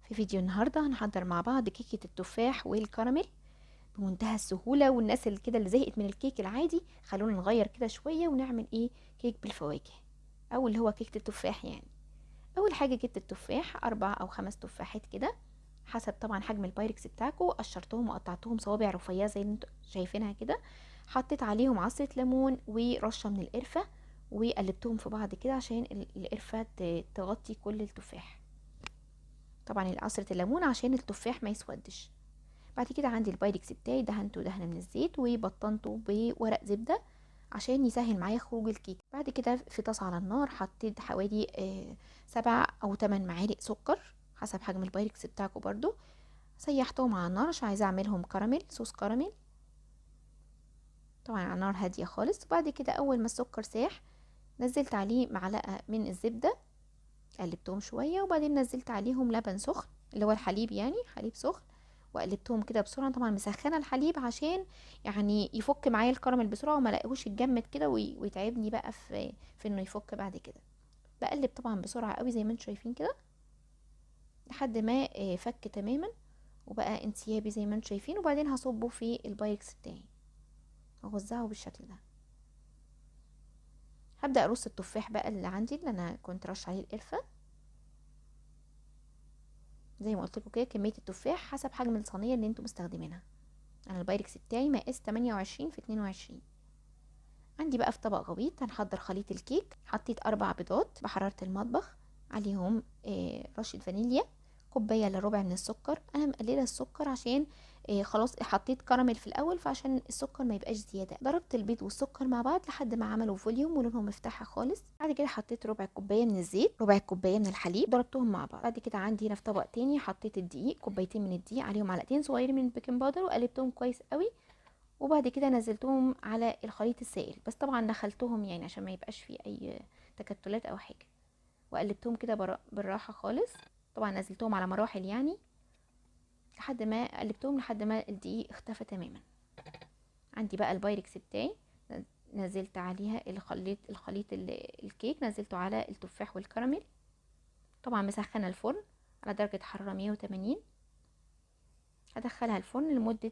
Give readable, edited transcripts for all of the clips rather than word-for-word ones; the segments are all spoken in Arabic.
في فيديو النهاردة هنحضر مع بعض كيكة التفاح والكراميل بمنتهى السهولة. والناس اللي كده اللي زهقت من الكيك العادي خلونا نغير كده شوية ونعمل كيك بالفواكه، او اللي هو كيكة التفاح يعني. اول حاجة جبت التفاح 4 أو 5 تفاحات كده حسب طبعا حجم البايركس بتاعكم، قشرتهم وقطعتهم صوابع رفيعة زي اللي انتوا شايفينها كده. حطيت عليهم عصرة ليمون ورشة من القرفة وقلبتهم في بعض كده عشان القرفة تغطي كل التفاح. طبعا عصرة الليمون عشان التفاح ما يسودش. بعد كده عندي البايركس بتاعي دهنته دهنه من الزيت وبطنته بورق زبده عشان يسهل معايا خروج الكيك. بعد كده في طاسه على النار حطيت حوالي 7 أو 8 معالق سكر حسب حجم البايركس بتاعكم برضو. سيحتهم على النار عشان عايزه اعملهم كراميل، صوص كراميل، طبعا على نار هاديه خالص. وبعد كده اول ما السكر ساح نزلت عليه معلقه من الزبده، قلبتهم شويه وبعدين نزلت عليهم لبن سخن اللي هو الحليب، يعني حليب سخن، وقلبتهم كده بسرعه. طبعا مسخنه الحليب عشان يعني يفك معايا الكراميل بسرعه وما الاقيهوش يتجمد كده ويتعبني بقى في انه يفك بعد كده. بقلب طبعا بسرعه قوي زي ما انتم شايفين كده لحد ما فك تماما وبقى انسيابي زي ما انتم شايفين. وبعدين هصبه في البايركس بتاعي اوزعه بالشكل ده. هبدا ارص التفاح بقى اللي عندي اللي انا كنت رش عليه القرفه زي ما قلت لكم كده. كميه التفاح حسب حجم الصينيه اللي انتم مستخدمينها. انا البايركس بتاعي مقاس 28 في 22. عندي بقى في طبق غويط هنحضر خليط الكيك. حطيت 4 بيضات بحرارة المطبخ، عليهم رشة فانيليا، كوباية الا ربع من السكر. انا مقلله السكر عشان خلاص حطيت كراميل في الاول فعشان السكر ما يبقاش زياده. ضربت البيض والسكر مع بعض لحد ما عملوا فوليوم ولونهم مفتاحه خالص. بعد كده حطيت ربع كوبايه من الزيت، ربع كوبايه من الحليب، ضربتهم مع بعض. بعد كده عندي هنا في طبق تاني حطيت الدقيق، كوبايتين من الدقيق عليهم معلقتين صغيرين من البيكنج باودر وقلبتهم كويس قوي. وبعد كده نزلتهم على الخليط السائل، بس طبعا نخلتهم يعني عشان ما يبقاش فيه اي تكتلات او حاجه. وقلبتهم كده بالراحه خالص. طبعا نزلتهم على مراحل يعني لحد ما قلبتهم لحد ما الدقيق اختفى تماما. عندي بقى البايركس بتاعي نزلت عليها الكيك نزلته على التفاح والكراميل. طبعا مسخنه الفرن على درجه حراره 180. هدخلها الفرن لمده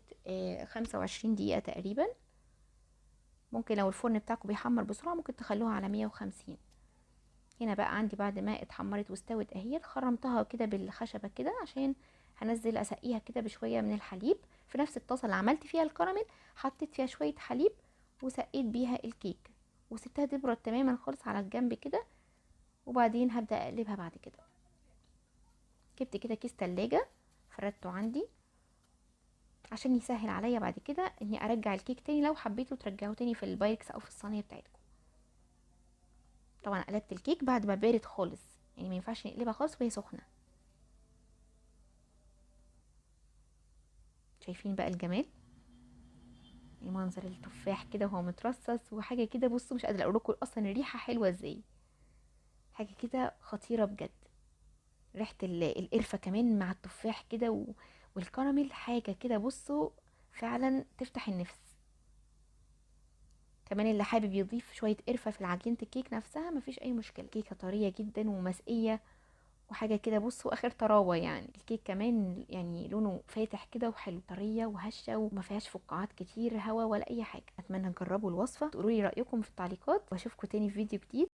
25 دقيقه تقريبا. ممكن لو الفرن بتاعكم بيحمر بسرعه ممكن تخلوها على 150. هنا بقى عندي بعد ما اتحمرت واستوت اهي خرمتها كده بالخشبه كده عشان هنزل اسقيها كده بشويه من الحليب. في نفس الطاسه اللي عملت فيها الكراميل حطيت فيها شويه حليب وسقيت بيها الكيك وسبتها تبرد تماما خالص على الجنب كده. وبعدين هبدا اقلبها بعد كده. جبت كده كيس تلاجة فردته عندي عشان يسهل عليا بعد كده اني ارجع الكيك تاني لو حبيتوا ترجعوه تاني في البايركس او في الصينيه بتاعتكم. طبعا قلبت الكيك بعد ما بارد خالص، يعني ما ينفعش نقلبها خالص وهي سخنه. شايفين بقى الجمال، يعني منظر التفاح كده وهو مترصص وحاجه كده. بصوا مش قادره اقول لكم اصلا الريحه حلوه ازاي، حاجه كده خطيره بجد. ريحه القرفه كمان مع التفاح كده والكراميل حاجه كده بصوا فعلا تفتح النفس. كمان اللي حابب يضيف شويه قرفه في عجينه الكيك نفسها مفيش اي مشكله. كيكه طريه جدا ومسقيه وحاجه كده بصوا اخر طراوه. يعني الكيك كمان يعني لونه فاتح كده وحلو، طريه وهشه وما فيهاش فقاعات كتير هوا ولا اي حاجه. اتمنى تجربوا الوصفه، تقولوا لي رايكم في التعليقات، واشوفكم تاني في فيديو جديد.